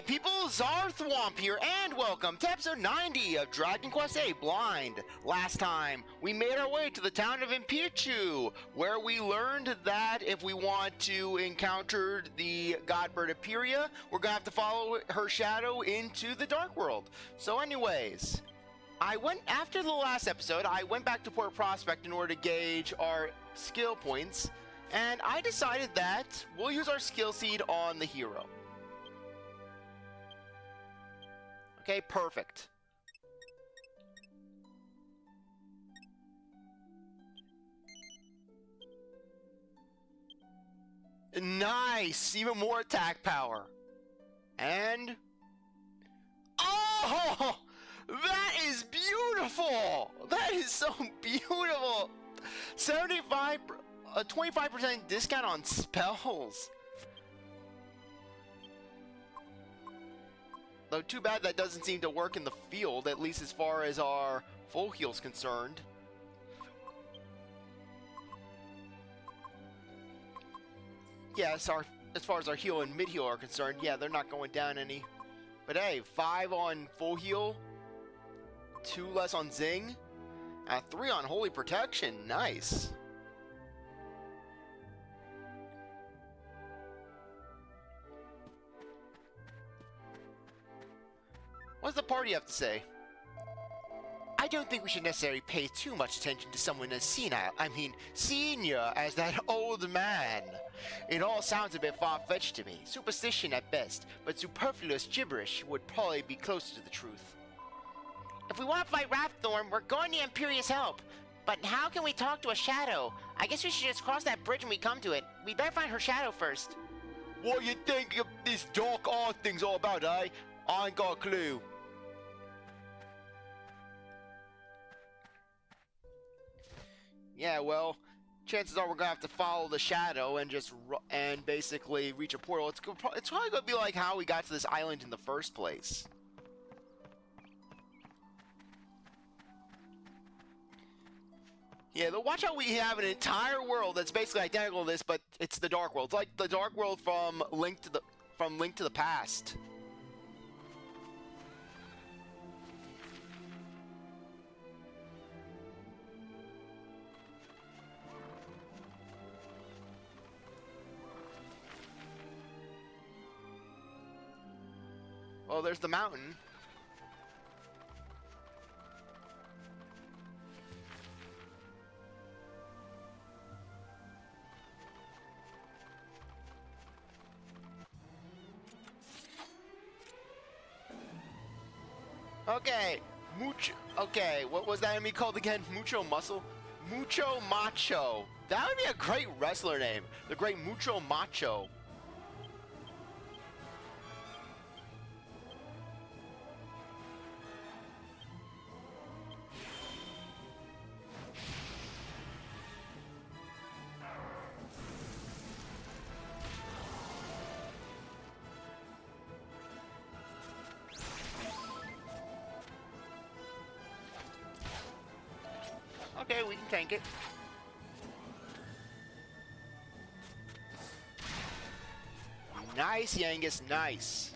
people, CzarThwomp here, and welcome to episode 90 of Dragon Quest VIII Blind. Last time, we made our way to the town of Empyrea, where we learned that if we want to encounter the god bird Empyrea, we're gonna have to follow her shadow into the Dark World. So anyways, after the last episode, I went back to Port Prospect in order to gauge our skill points, and I decided that we'll use our skill seed on the hero. Okay, perfect. Nice! Even more attack power. And... oh! That is beautiful! That is so beautiful! 75... a 25% discount on spells. Though too bad that doesn't seem to work in the field, at least as far as our full heal's concerned. Yeah, as far as our heal and mid heal are concerned, yeah, they're not going down any. But hey, 5 on full heal, 2 less on zing, and 3 on holy protection. Nice. What does the party have to say? I don't think we should necessarily pay too much attention to someone as senior as that old man. It all sounds a bit far-fetched to me, superstition at best, but superfluous gibberish would probably be closer to the truth. If we want to fight Rapthorn, we're going to need Empyrea's help. But how can we talk to a shadow? I guess we should just cross that bridge when we come to it. We better find her shadow first. What you think of this dark art thing's all about, eh? I ain't got a clue. Yeah, well, chances are we're gonna have to follow the shadow and and basically reach a portal. It's probably gonna be like how we got to this island in the first place. Yeah, watch out! We have an entire world that's basically identical to this, but it's the Dark World. It's like the Dark World from Link to the Past. Oh, there's the mountain. Okay, okay, what was that enemy called again? Mucho Muscle? Mucho Macho. That would be a great wrestler name. The great Mucho Macho. Okay, we can tank it. Nice, Yangus, nice.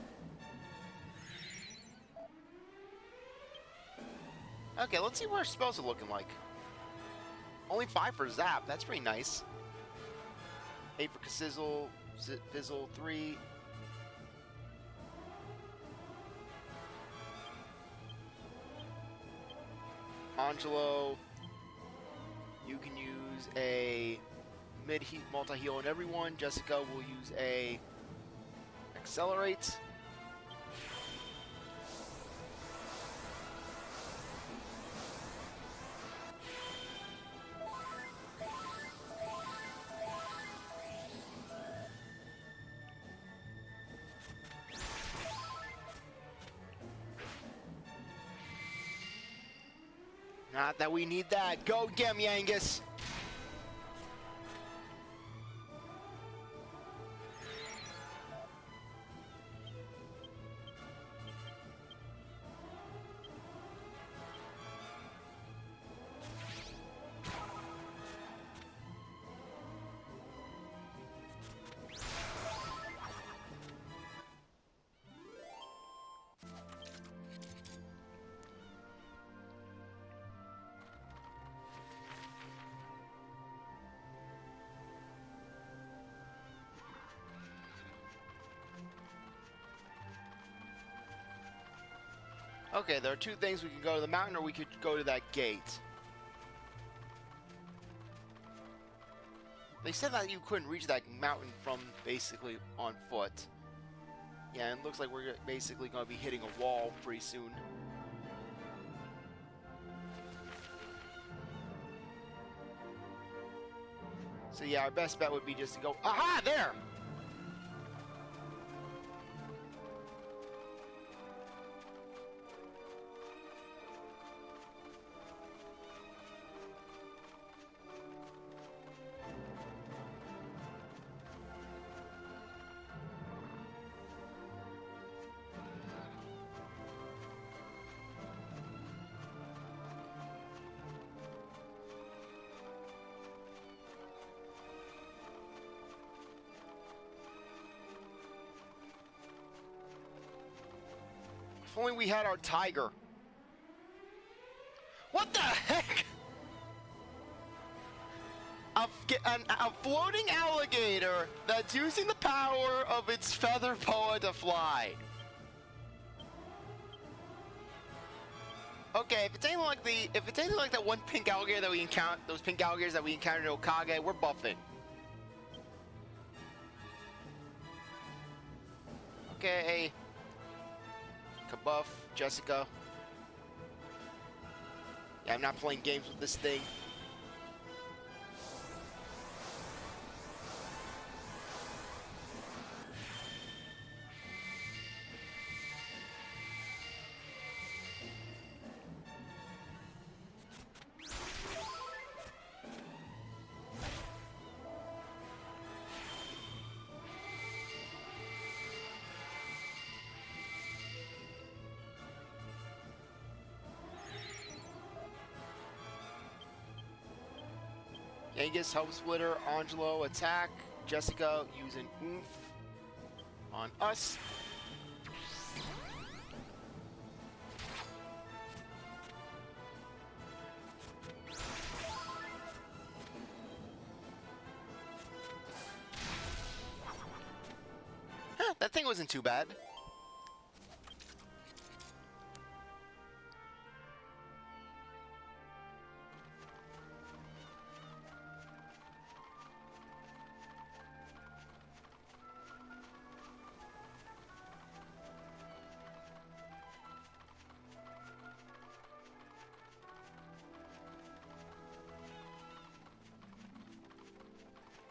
Okay, let's see what our spells are looking like. Only 5 for Zap, that's pretty nice. 8 for Sizzle, Fizzle, 3. Angelo. You can use a mid-heat multi-heal on everyone. Jessica will use a accelerate. Not that we need that. Go get me, Angus. Okay, there are two things. We can go to the mountain or we could go to that gate. They said that you couldn't reach that mountain from basically on foot. Yeah, and it looks like we're basically going to be hitting a wall pretty soon. So yeah, our best bet would be just to go... Aha! There! If only we had our tiger. What the heck? A floating alligator that's using the power of its feather boa to fly. Okay, if it's anything like that one pink alligator that we encountered, those pink alligators that we encountered in Okage, we're buffing. Okay. Kabuff, Jessica. Yeah, I'm not playing games with this thing. Angus, Help Splitter, Angelo, attack. Jessica using Oomph on us. Huh, that thing wasn't too bad.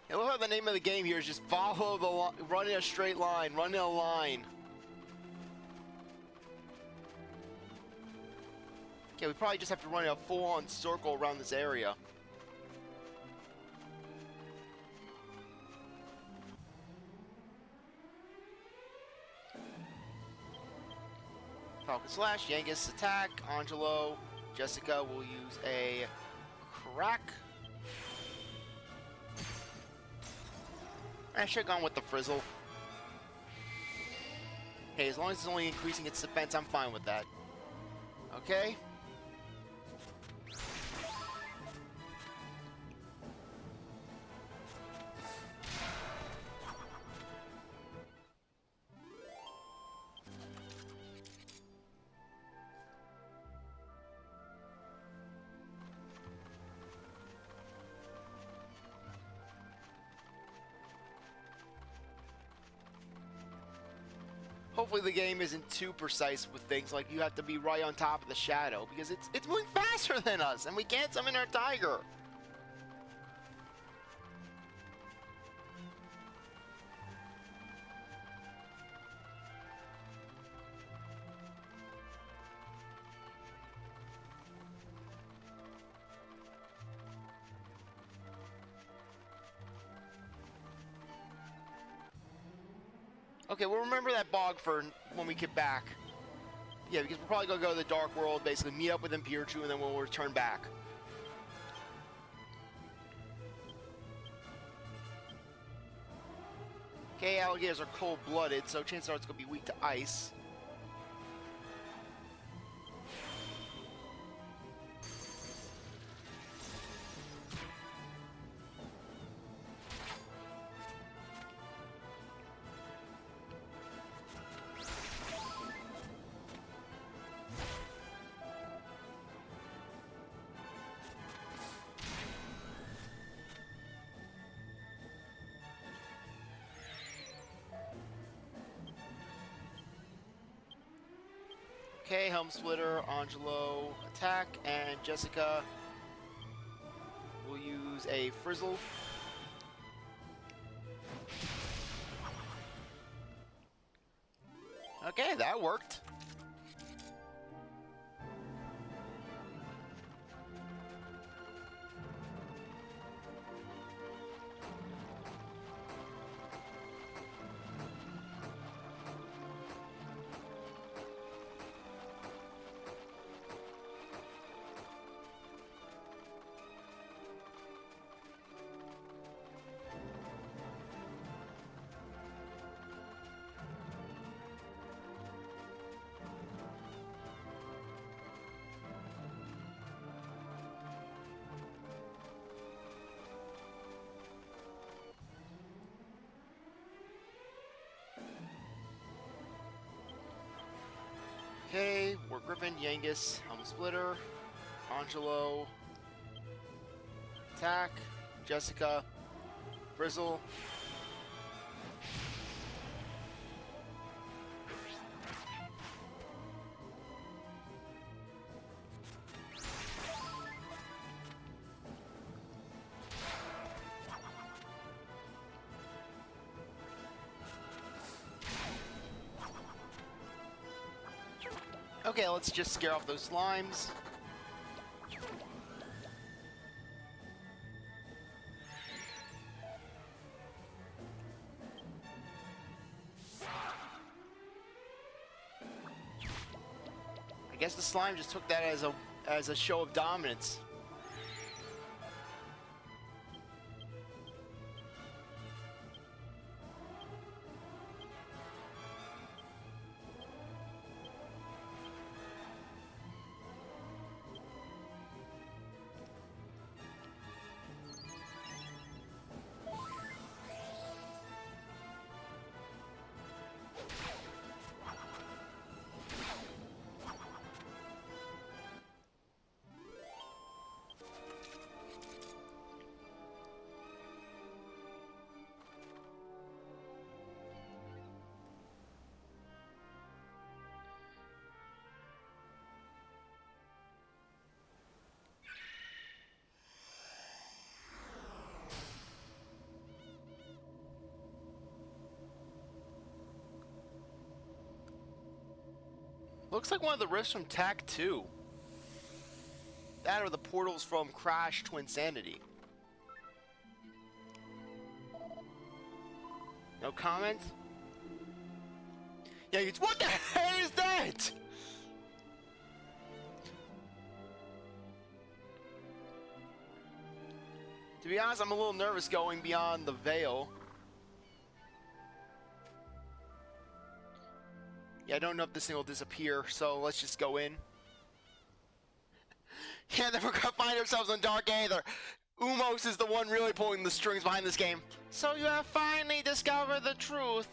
I love how the name of the game here is just follow the run in a straight line, run in a line. Okay, we probably just have to run in a full-on circle around this area. Falcon Slash, Yangus attack, Angelo, Jessica will use a crack. I should have gone with the Frizzle. Hey, as long as it's only increasing its defense, I'm fine with that. Okay. Hopefully the game isn't too precise with things like you have to be right on top of the shadow because it's moving faster than us and we can't summon our tiger. Okay, we'll remember that bog for when we get back. Yeah, because we're probably going to go to the Dark World, basically meet up with Empyrea, and then we'll return back. Okay, alligators are cold-blooded, so chances are it's going to be weak to ice. Okay, Helm Splitter, Angelo, attack, and Jessica will use a Frizzle. Okay, that worked. Okay, War Griffin, Yangus, Helm Splitter, Angelo, attack, Jessica, Frizzle. Okay, let's just scare off those slimes. I guess the slime just took that as a show of dominance. Looks like one of the rifts from TAC 2. That or the portals from Crash Twinsanity. No comment? Yeah, what the hell is that? To be honest, I'm a little nervous going beyond the veil. Yeah, I don't know if this thing will disappear, so let's just go in. Yeah, then we're gonna find ourselves in Dark Aether. Umos is the one really pulling the strings behind this game. So you have finally discovered the truth.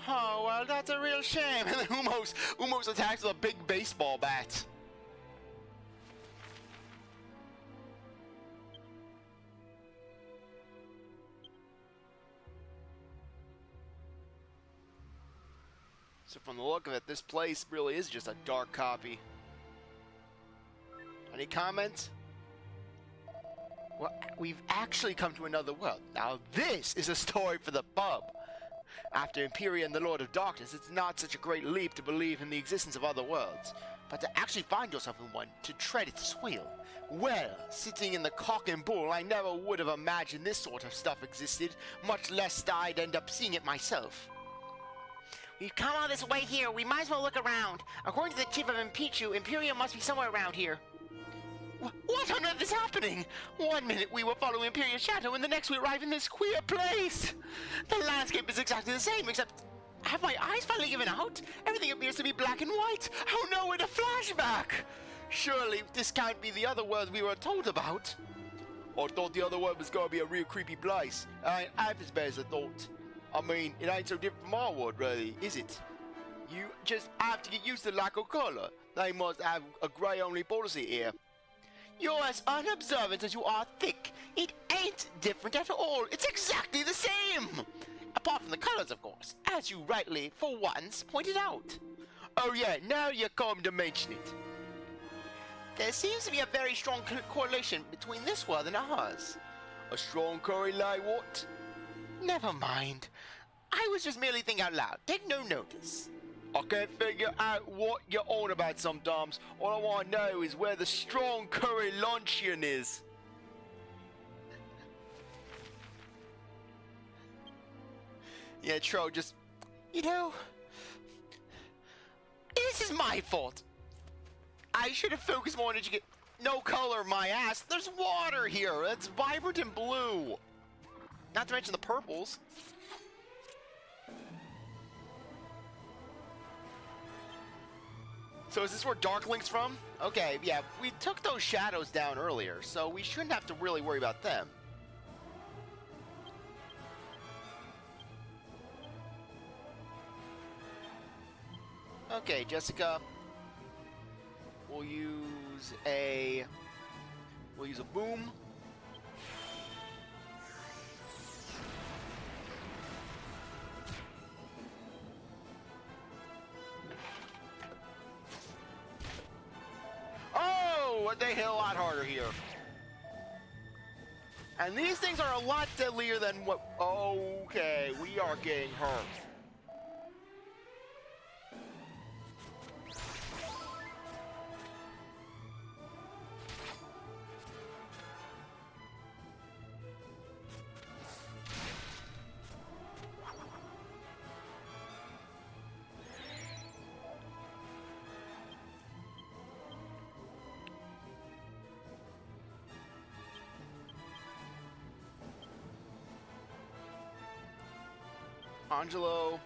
Oh, well, that's a real shame. And then Umos attacks with a big baseball bat. So from the look of it, this place really is just a dark copy. Any comments? Well, we've actually come to another world. Now this is a story for the pub. After Empyrea and the Lord of Darkness, it's not such a great leap to believe in the existence of other worlds. But to actually find yourself in one, to tread its soil. Well, sitting in the cock and bull, I never would have imagined this sort of stuff existed, much less I'd end up seeing it myself. We've come all this way here, we might as well look around. According to the chief of Empyrea must be somewhere around here. What on earth is happening? One minute we were following Empyrea's shadow, and the next we arrive in this queer place. The landscape is exactly the same, except... Have my eyes finally given out? Everything appears to be black and white. Oh no, it's a flashback! Surely this can't be the other world we were told about. I thought the other world was gonna be a real creepy place. I ain't half as bad as I thought. I mean, it ain't so different from our world, really, is it? You just have to get used to the lack of color. They must have a grey-only policy here. You're as unobservant as you are thick. It ain't different at all. It's exactly the same. Apart from the colors, of course, as you rightly, for once, pointed out. Oh yeah, now you come to mention it. There seems to be a very strong correlation between this world and ours. A strong correlation like what? Never mind. I was just merely thinking out loud. Take no notice. I can't figure out what you're on about sometimes. All I want to know is where the strong curry luncheon is. Yeah, Tro, just... You know... This is my fault. I should have focused more on education. No color, my ass. There's water here. It's vibrant and blue. Not to mention the purples. So is this where Darklink's from? Okay, yeah, we took those shadows down earlier, so we shouldn't have to really worry about them. Okay, Jessica. We'll use a boom. Oh, they hit a lot harder here. And these things are a lot deadlier than what... Okay, we are getting hurt. Angelo.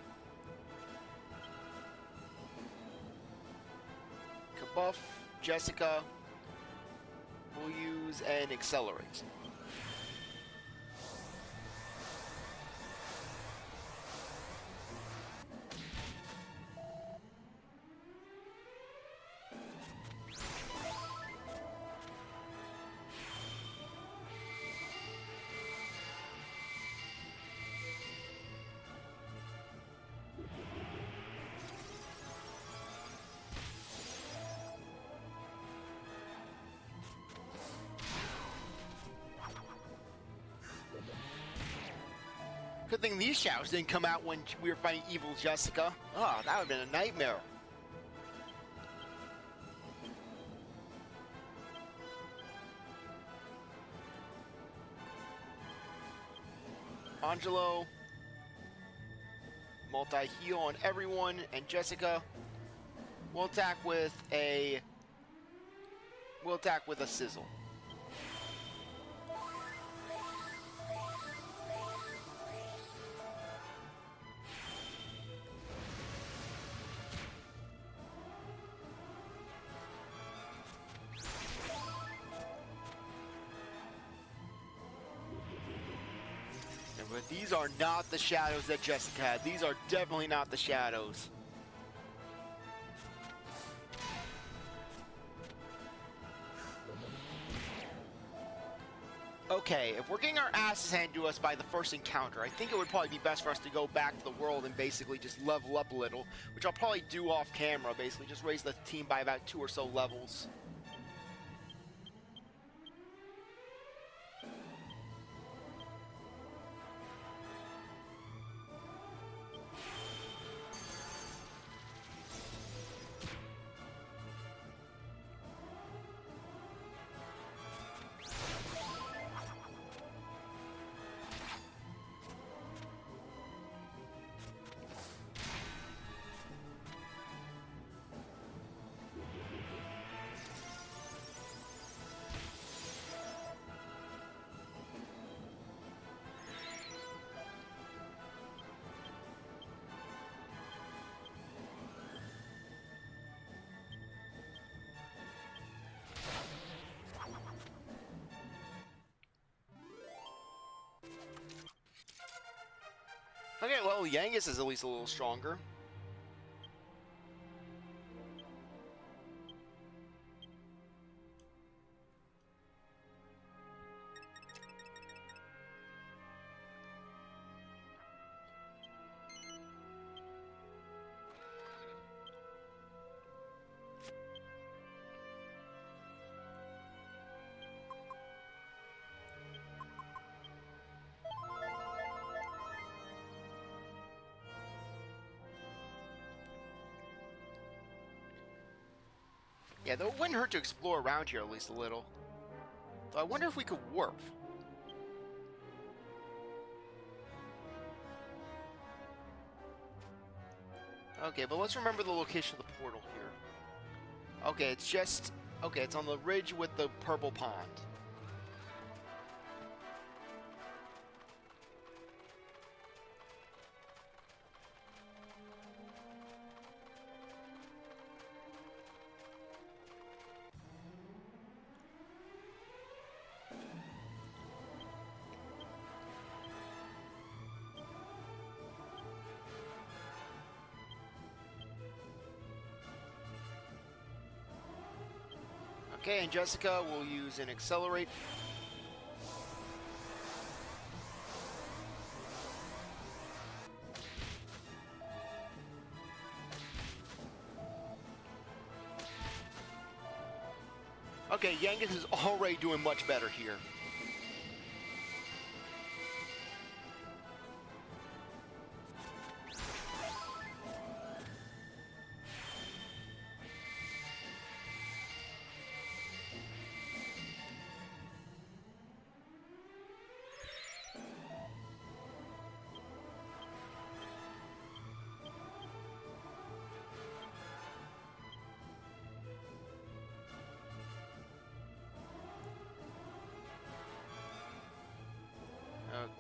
Kabuff, Jessica. We'll use an accelerate. Good thing these showers didn't come out when we were fighting evil Jessica. Oh, that would have been a nightmare. Angelo. Multi-heal on everyone, and Jessica. We'll attack with a sizzle. But these are not the shadows that Jessica had. These are definitely not the shadows. Okay, if we're getting our asses handed to us by the first encounter, I think it would probably be best for us to go back to the world and basically just level up a little, which I'll probably do off camera, basically just raise the team by about 2 or so levels. Okay, well, Yangus is at least a little stronger. Yeah, though it wouldn't hurt to explore around here at least a little. Though I wonder if we could warp. Okay, but let's remember the location of the portal here. Okay, it's just... Okay, it's on the ridge with the purple pond. Okay, and Jessica will use an accelerate. Okay, Yangus is already doing much better here.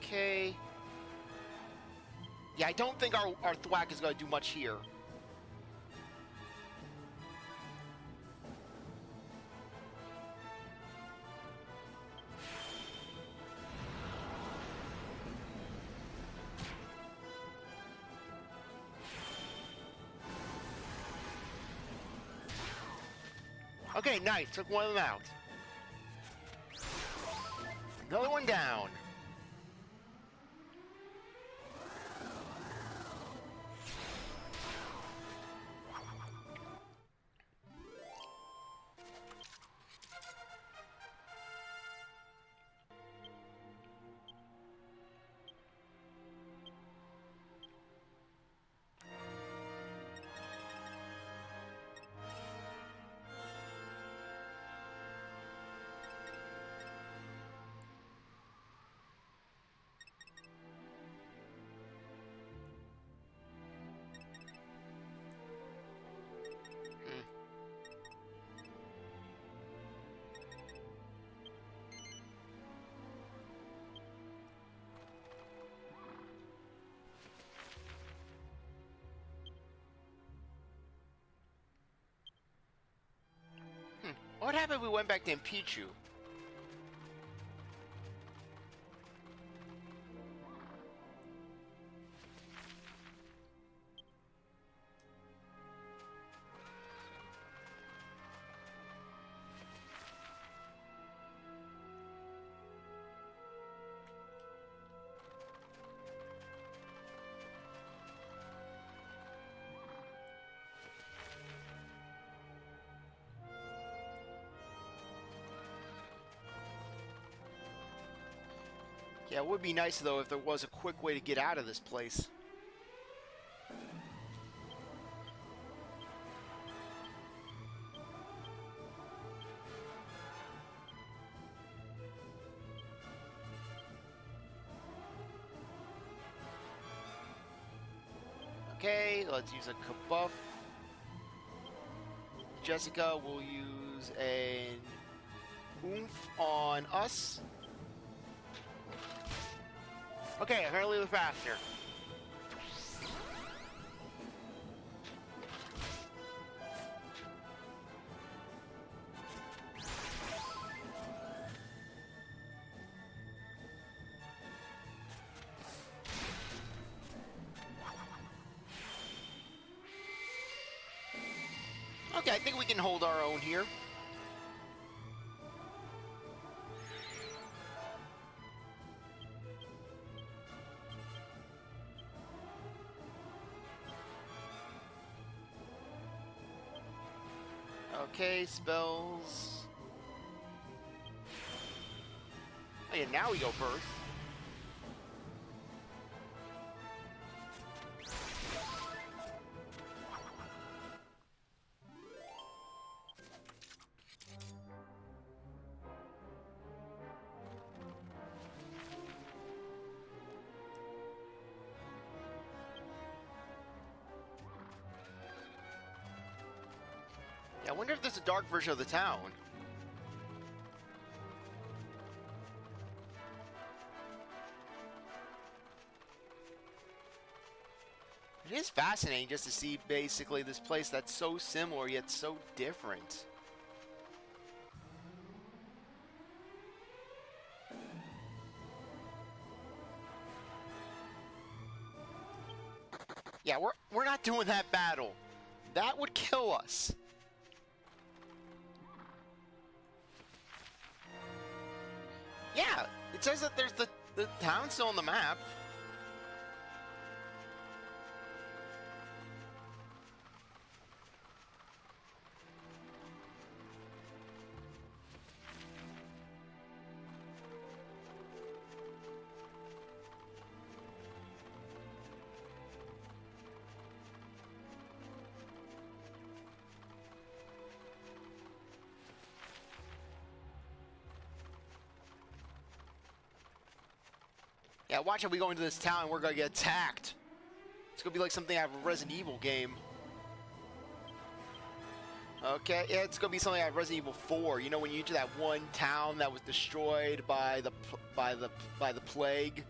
Okay. Yeah, I don't think our thwack is going to do much here. Okay, nice. Took one of them out. Another one down. What happened if we went back to Empyrea? Yeah, it would be nice, though, if there was a quick way to get out of this place. Okay, let's use a kabuff. Jessica will use an oomph on us. Okay, apparently we're faster. Okay, I think we can hold our own here. Okay, spells. Oh yeah, now we go birth. I wonder if there's a dark version of the town. It is fascinating just to see basically this place that's so similar yet so different. Yeah, we're not doing that battle. That would kill us. Yeah, it says that there's the town still on the map. Yeah, watch how we go into this town and we're gonna get attacked. It's gonna be like something out of a Resident Evil game. Okay, yeah, it's gonna be something out of Resident Evil 4. You know, when you enter that one town that was destroyed by the plague.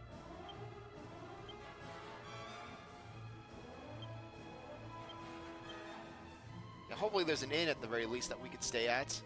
Yeah, hopefully there's an inn at the very least that we could stay at.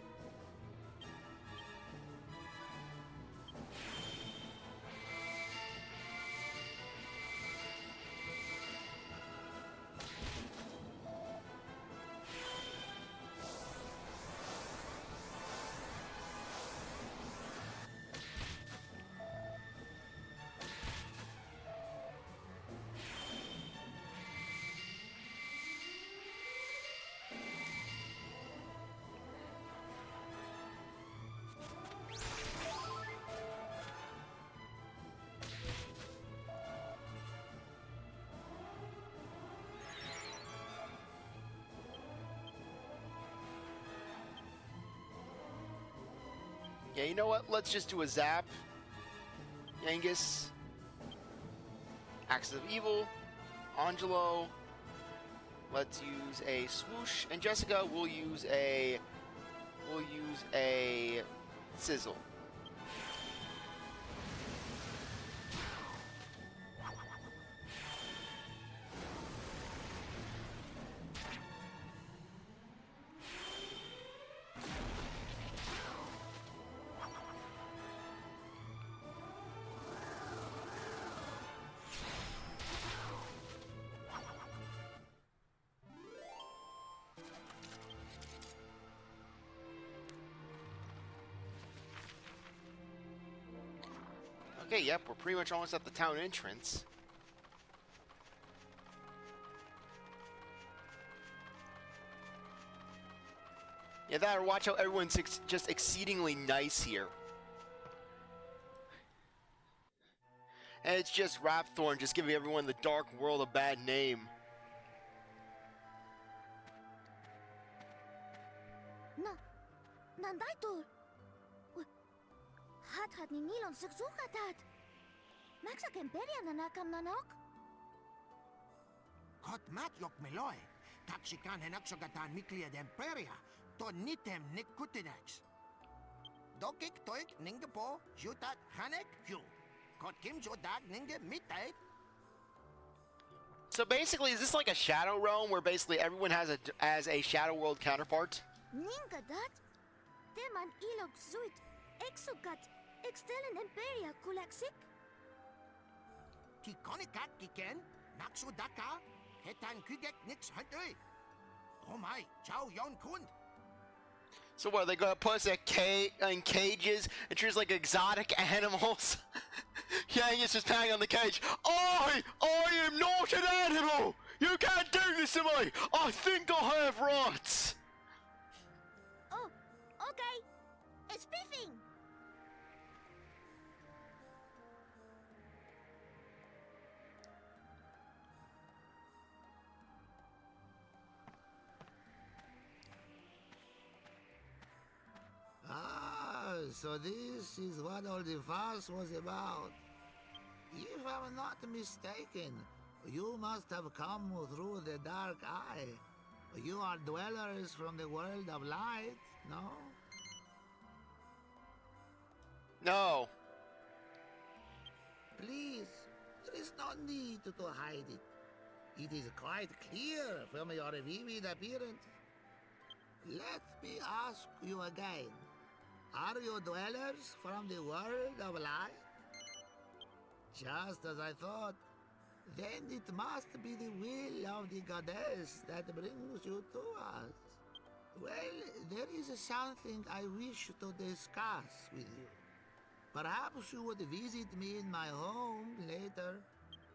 Yeah, you know what? Let's just do a zap. Yangus. Axis of Evil. Angelo. Let's use a swoosh. And Jessica will use a sizzle. Okay, yep, we're pretty much almost at the town entrance. Yeah, that or watch how everyone's just exceedingly nice here. And it's just Rapthorn just giving everyone in the Dark World a bad name. Nandaitul. Hat ni nilon suksukatat. Naksak Empyrea nanakam nanok. Kot matlok meloy. Taksikan henaksogatan mikliad Empyrea. To nitem nikutinex. Dokik toik ningapo jutat hanek hu. Kot kim jodag ninga mitay. So basically, is this like a Shadow Realm where basically everyone has a Shadow World counterpart? Ninga dat. Teman ilog zuit. Exukat. Extelen Empyrea kulaksik. Kikonikak kiken. Naksudaka. Hetan kugek nix huntui. Oh my, chow yon kund. So what, are they gonna put us in cages and treat us like exotic animals? Yang is just banging on the cage. I am not an animal! You can't do this to me! I think I have rights! Oh, okay. It's spiffing. So this is what all the fuss was about. If I'm not mistaken, you must have come through the dark eye. You are dwellers from the world of light, no? No. Please, there is no need to hide it. It is quite clear from your vivid appearance. Let me ask you again. Are you dwellers from the world of light? Just as I thought. Then it must be the will of the goddess that brings you to us. Well, there is something I wish to discuss with you. Perhaps you would visit me in my home later.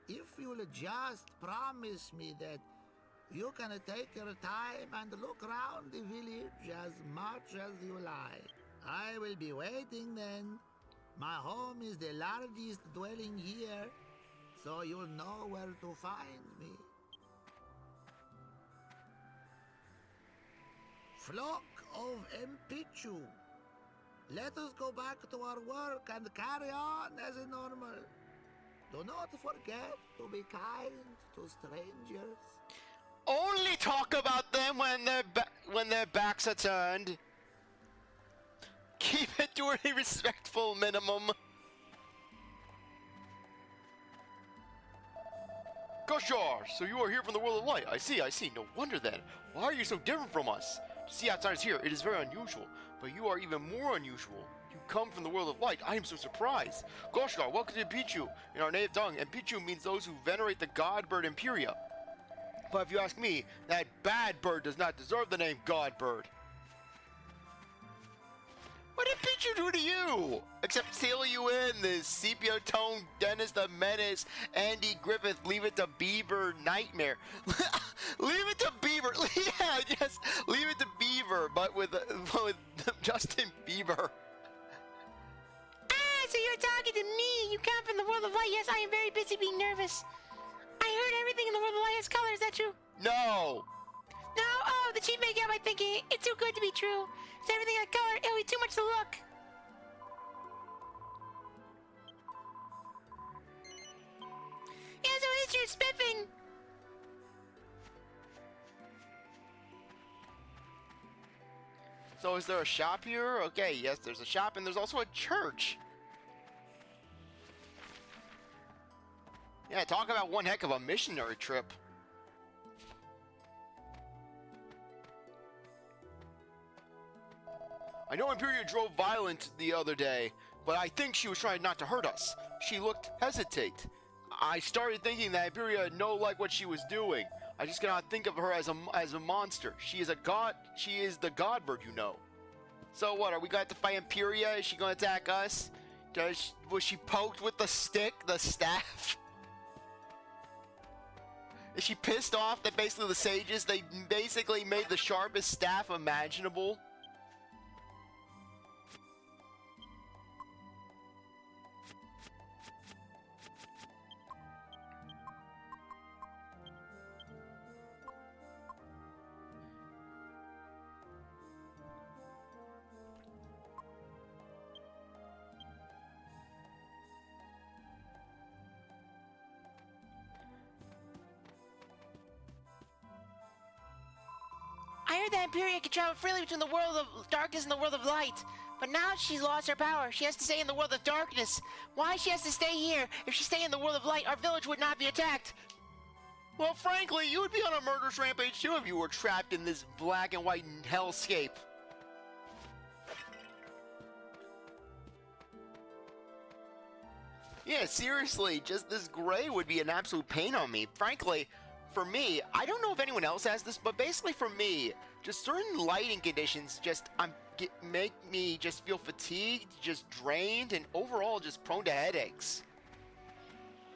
If you'll just promise me that you can take your time and look around the village as much as you like. I will be waiting then. My home is the largest dwelling here, so you'll know where to find me. Flock of Empyrea, let us go back to our work and carry on as normal. Do not forget to be kind to strangers. Only talk about them when their backs are turned. Keep it to a respectful minimum. Goshar, so you are here from the world of light. I see. No wonder then. Why are you so different from us? To see outsiders here, it is very unusual. But you are even more unusual. You come from the world of light. I am so surprised. Goshar, welcome to Empyrea. In our native tongue, Empyrea means those who venerate the god bird Empyrea. But if you ask me, that bad bird does not deserve the name god bird. What did Pichu do to you? Except seal you in this sepia-toned Dennis the Menace, Andy Griffith, Leave It to Beaver nightmare. Leave it to Beaver. Yeah, yes, Leave It to Beaver, but with Justin Bieber. Ah, so you're talking to me. You come from the world of light. Yes, I am very busy being nervous. I heard everything in the world of light has color. Is that true? No. No? Oh, the chief may get my thinking. It's too good to be true. Is everything got color? It'll be too much to look. Yeah, so it's your spiffing. So is there a shop here? Okay, yes, there's a shop and there's also a church. Yeah, talk about one heck of a missionary trip. I know Empyrea drove violent the other day, but I think she was trying not to hurt us. She looked hesitate. I started thinking that Empyrea no like what she was doing. I just cannot think of her as a monster. She is a god. She is the god bird, you know. So what? Are we going to fight Empyrea? Is she going to attack us? Was she poked with the stick, the staff? Is she pissed off that basically the sages, they basically made the sharpest staff imaginable? I heard that Empyrea can travel freely between the world of darkness and the world of light. But now she's lost her power. She has to stay in the world of darkness. Why she has to stay here? If she stayed in the world of light, our village would not be attacked. Well, frankly, you would be on a murderous rampage too if you were trapped in this black and white hellscape. Yeah, seriously, just this gray would be an absolute pain on me. Frankly, for me, I don't know if anyone else has this, but basically for me, just certain lighting conditions just make me just feel fatigued, just drained, and overall just prone to headaches.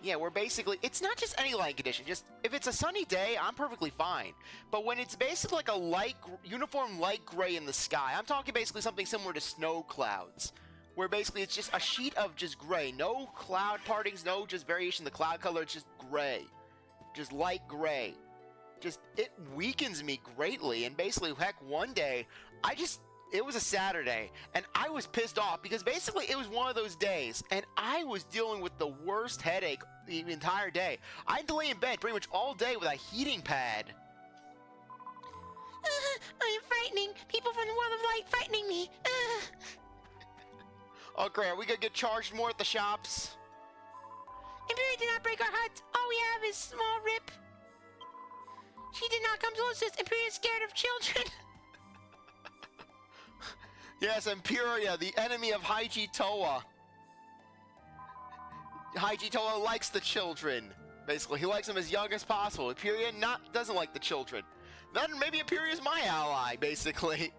Yeah, we're basically, it's not just any lighting condition, just if it's a sunny day, I'm perfectly fine. But when it's basically like a uniform light gray in the sky, I'm talking basically something similar to snow clouds, where basically it's just a sheet of just gray, no cloud partings, no just variation in the cloud color, it's just gray. Just light gray. Just, it weakens me greatly, and basically, heck, one day, it was a Saturday, and I was pissed off, because basically, it was one of those days, and I was dealing with the worst headache the entire day. I had to lay in bed pretty much all day with a heating pad. I am frightening. People from the world of light frightening me. Oh great, are we gonna get charged more at the shops? Empyrea did not break our hearts. All we have is small rip. She did not come close to us. Empyrea is scared of children. Yes, Empyrea, the enemy of Haiji Toa. Haiji Toa likes the children. Basically, he likes them as young as possible. Empyrea doesn't like the children. Then maybe Empyrea is my ally, basically.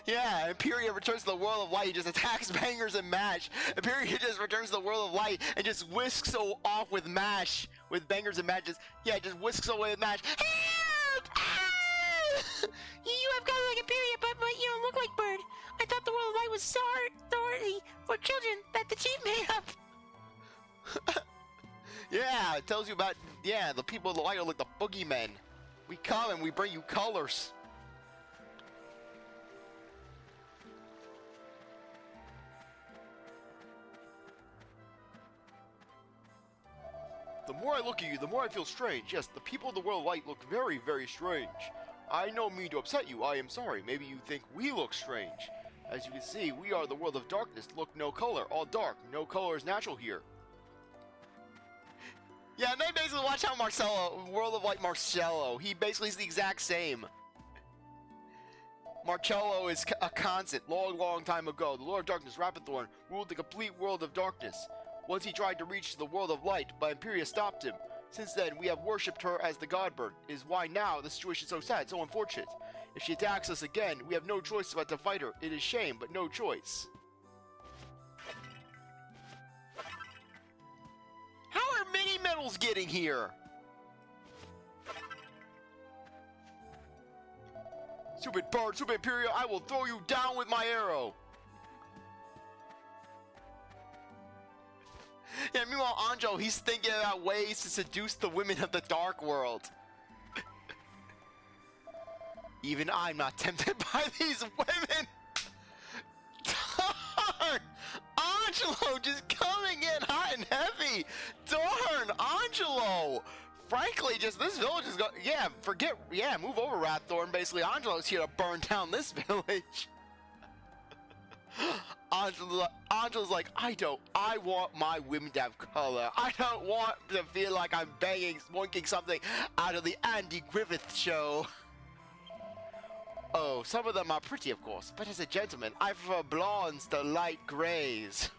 Yeah, Empyrea returns to the world of light. He just attacks Bangers and Mash. Empyrea just returns to the world of light and just whisks off with Mash. With Bangers and Mash. Just whisks away with Mash. Help! Ah! You have color like Empyrea, but you don't look like Bird. I thought the world of light was sorry for children that the chief made up. Yeah, it tells you about, the people of the light are like the boogeymen. We come and we bring you colors. The more I look at you, the more I feel strange. Yes, the people of the world of light look very, very strange. I don't mean to upset you, I am sorry. Maybe you think we look strange. As you can see, we are the world of darkness. Look, no color, all dark. No color is natural here. Yeah, and they basically watch how World of Light Marcello, he basically is the exact same. Marcello is a constant. Long time ago, the Lord of Darkness, Rapidthorn, ruled the complete world of darkness. Once he tried to reach the world of light, but Empyrea stopped him. Since then, we have worshipped her as the god bird. It is why now the situation is so sad, so unfortunate. If she attacks us again, we have no choice but to fight her. It is shame, but no choice. How are mini medals getting here? Stupid bird, stupid Empyrea, I will throw you down with my arrow. Yeah, meanwhile, Anjo, he's thinking about ways to seduce the women of the dark world. Even I'm not tempted by these women. Darn! Angelo just coming in hot and heavy. Darn, Angelo. Frankly, just this village is going. Move over, Rathorn. Basically, Angelo's here to burn down this village. Angela's like, I want my women to have color. I don't want to feel like I'm wanking something out of the Andy Griffith show. Oh, some of them are pretty, of course, but as a gentleman, I prefer blondes to light grays.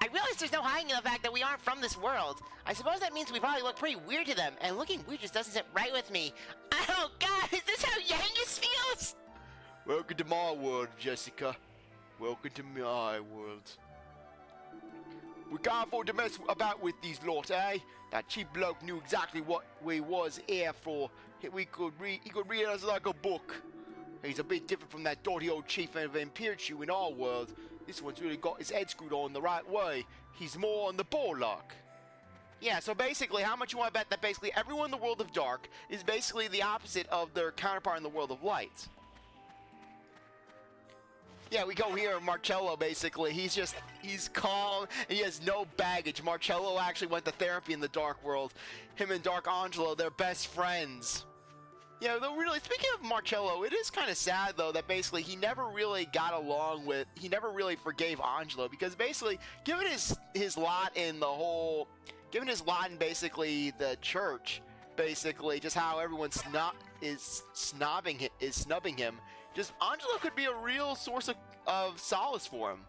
I realize there's no hiding the fact that we aren't from this world. I suppose that means we probably look pretty weird to them, and looking weird just doesn't sit right with me. Oh god, is this how Yangus feels? Welcome to my world, Jessica. Welcome to my world. We can't afford to mess about with these lot, eh? That cheap bloke knew exactly what we was here for. He could read us like a book. He's a bit different from that dirty old chief of Empyrea in our world. This one's really got his head screwed on the right way. He's more on the Borlock. Yeah, so basically, how much you want to bet that basically everyone in the world of dark is basically the opposite of their counterpart in the world of light? Yeah, we go here, Marcello, basically. He's calm, and he has no baggage. Marcello actually went to therapy in the Dark World. Him and Dark Angelo, they're best friends. Yeah, though really, speaking of Marcello, it is kind of sad, though, that basically he never really forgave Angelo, because basically, given his lot in basically the church, basically, just how everyone is snubbing him, just Angelo could be a real source of solace for him.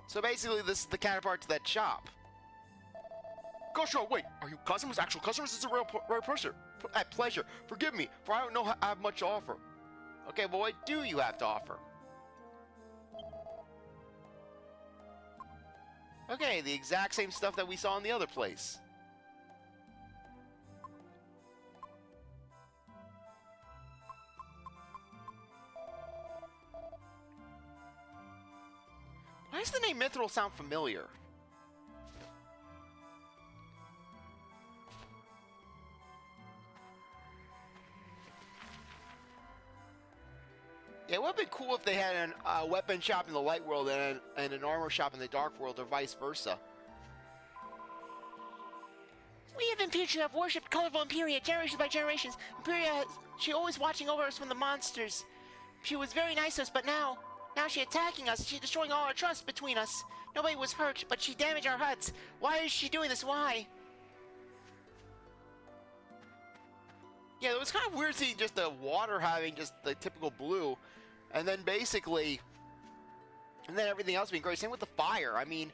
So basically, this is the counterpart to that shop. Gosh, wait, are you customers? Actual customers? This is a real pleasure. Pleasure. Forgive me, for I don't know I have much to offer. Okay, well, what do you have to offer? Okay, the exact same stuff that we saw in the other place. Why does the name Mithril sound familiar? Yeah, it would have been cool if they had a weapon shop in the light world and an armor shop in the dark world, or vice versa. Empyrea have worshipped colorful Empyrea generations by generations. Empyrea, she always watching over us from the monsters. She was very nice to us, but now she's attacking us. She's destroying all our trust between us. Nobody was hurt, but she damaged our huts. Why is she doing this? Why? Yeah, it was kind of weird seeing just the water having just the typical blue, and then everything else being gray. Same with the fire. I mean,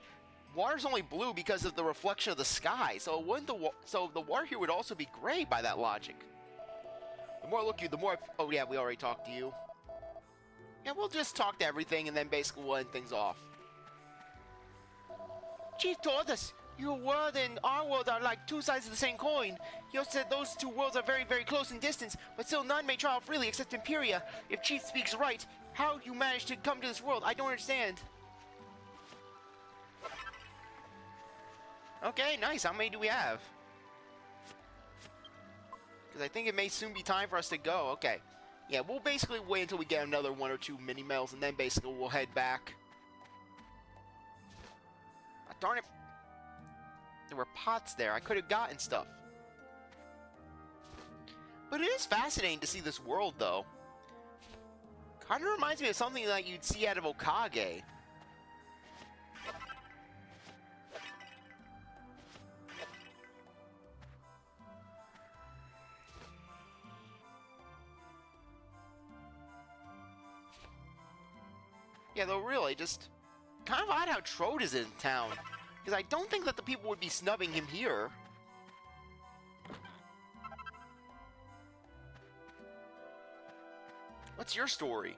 water's only blue because of the reflection of the sky, so the water here would also be gray by that logic. The more I look at you, the more oh yeah, we already talked to you. Yeah, we'll just talk to everything and then basically we'll end things off. Chief told us your world and our world are like two sides of the same coin. He also said those two worlds are very, very close in distance, but still none may travel freely except Empyrea. If Chief speaks right, how you managed to come to this world, I don't understand. Okay, nice. How many do we have? Because I think it may soon be time for us to go. Okay. Yeah, we'll basically wait until we get another 1 or 2 mini-mails, and then basically we'll head back. Ah, darn it. There were pots there. I could have gotten stuff. But it is fascinating to see this world, though. Kind of reminds me of something that you'd see out of Okage. Yeah, though really, just kind of odd how Trode is in town. Because I don't think that the people would be snubbing him here. What's your story?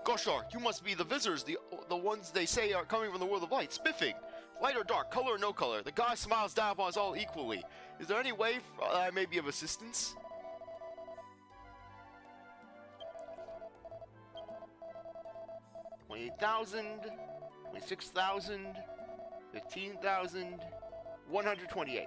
Goshar, you must be the visitors, the ones they say are coming from the world of light. Spiffing! Light or dark, color or no color, the god smiles down upon us all equally. Is there any way I may be of assistance? 28,000, 26,000, 15,000, 128.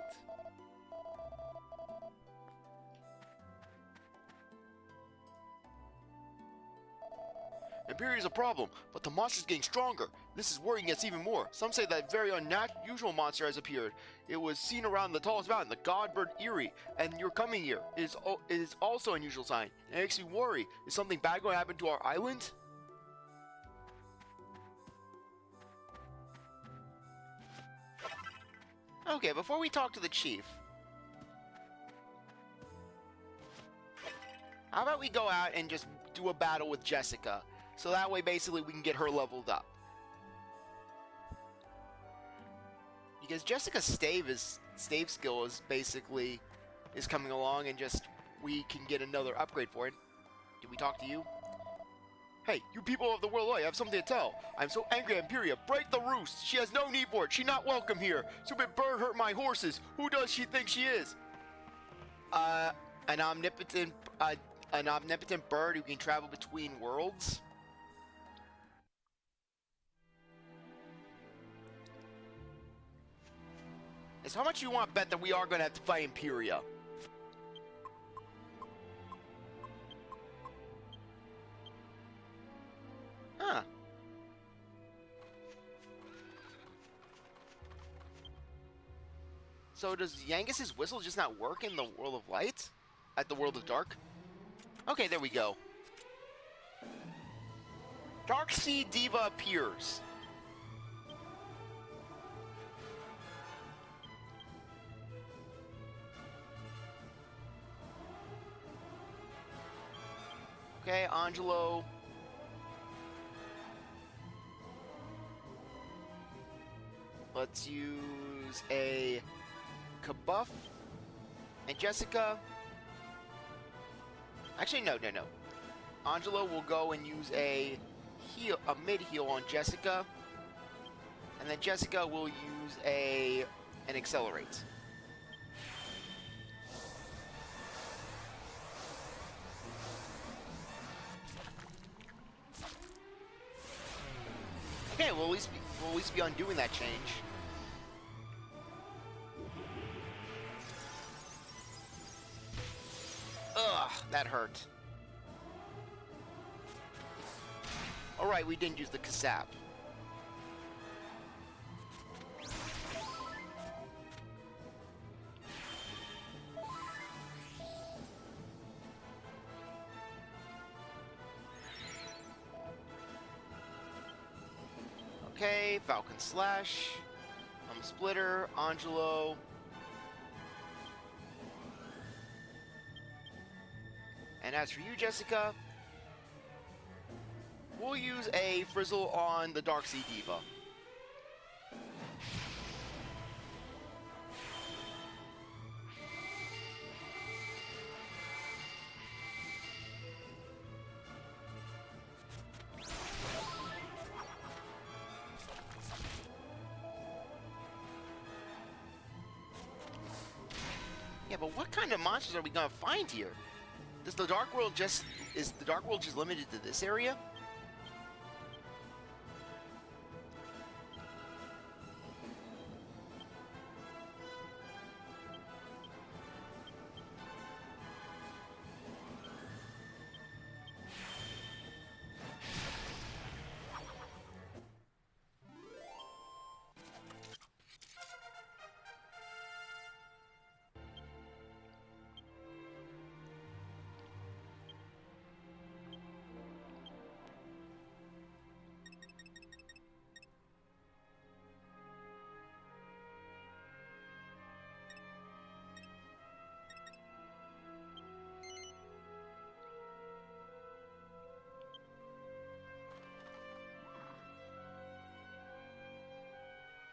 Empyrea is a problem, but the monster's getting stronger. This is worrying us even more. Some say that a very unusual monster has appeared. It was seen around the tallest mountain, the god bird Eerie, and you're coming here. It is also an unusual sign. It makes me worry. Is something bad going to happen to our island? Okay, before we talk to the chief, how about we go out and just do a battle with Jessica? So that way, basically, we can get her leveled up. Because Jessica's stave skill is basically coming along, and just we can get another upgrade for it. Did we talk to you? Hey, you people of the world, I have something to tell. I'm so angry at Empyrea. Break the roost. She has no need for it. She's not welcome here. Stupid bird hurt my horses. Who does she think she is? An omnipotent bird who can travel between worlds. It's how much you want to bet that we are going to have to fight Empyrea. Huh. So does Yangus's whistle just not work in the world of light? At the world of dark? Okay, there we go. Dark Sea Diva appears. Okay, Angelo. Let's use a Kabuff and Jessica. Actually, no. Angelo will go and use a mid heal on Jessica, and then Jessica will use an accelerate. Okay, we'll at least be undoing that change. Ugh, that hurt. Alright, we didn't use the Kasap. Okay, Falcon Slash, Splitter, Angelo. And as for you, Jessica, we'll use a Frizzle on the Darksea Diva. Yeah, but what kind of monsters are we gonna find here? Is the Dark World just limited to this area?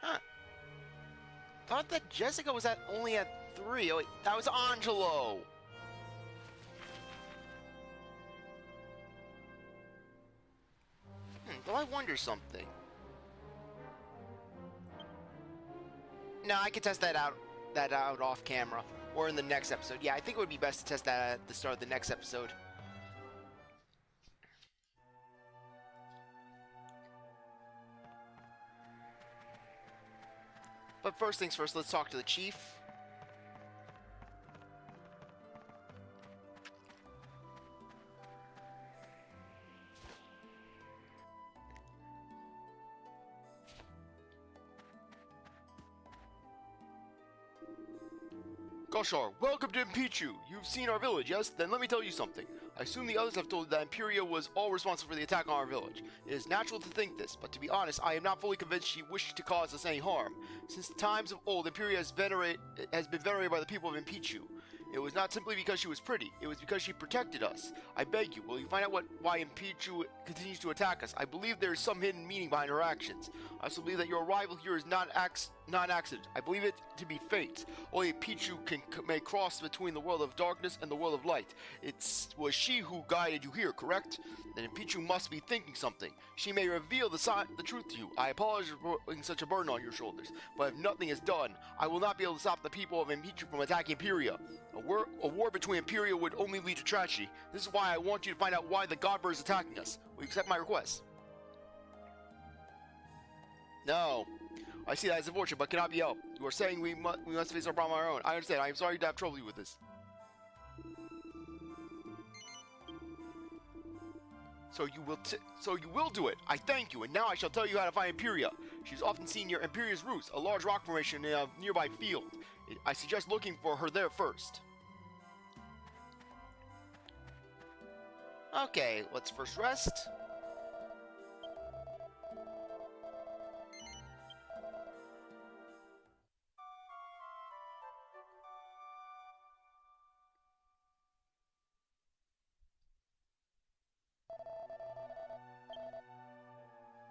Huh. Thought that Jessica was only at 3. Oh wait, that was Angelo! Though I wonder something. No, I can test that out off camera. Or in the next episode. Yeah, I think it would be best to test that at the start of the next episode. But first things first, let's talk to the chief. Goshar, welcome to Empyrea. You've seen our village, yes? Then let me tell you something. I assume the others have told you that Empyrea was all responsible for the attack on our village. It is natural to think this, but to be honest, I am not fully convinced she wished to cause us any harm. Since the times of old, Empyrea has been venerated by the people of Empyrea. It was not simply because she was pretty, it was because she protected us. I beg you, will you find out why Empyrea continues to attack us? I believe there is some hidden meaning behind her actions. I also believe that your arrival here is not an accident. I believe it to be fate. Only Empyrea may cross between the world of darkness and the world of light. It was she who guided you here, correct? Then Empyrea must be thinking something. She may reveal the truth to you. I apologize for putting such a burden on your shoulders, but if nothing is done, I will not be able to stop the people of Empyrea from attacking Empyrea. A war between Empyrea would only lead to tragedy. This is why I want you to find out why the Godbird is attacking us. Will you accept my request? No. I see that as a fortune, but cannot be helped. You are saying we must face our problem on our own. I understand. I am sorry to have troubled you with this. So you will do it. I thank you, and now I shall tell you how to find Empyrea. She is often seen near Empyrea's roots, a large rock formation in a nearby field. I suggest looking for her there first. Okay, let's first rest.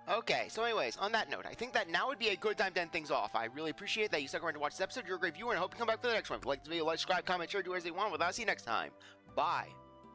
Okay, so anyways, on that note, I think that now would be a good time to end things off. I really appreciate that you stuck around to watch this episode. You're a great viewer, and I hope you come back for the next one. If you like this video, like, subscribe, comment, share, do as you want. Well, I'll see you next time. Bye.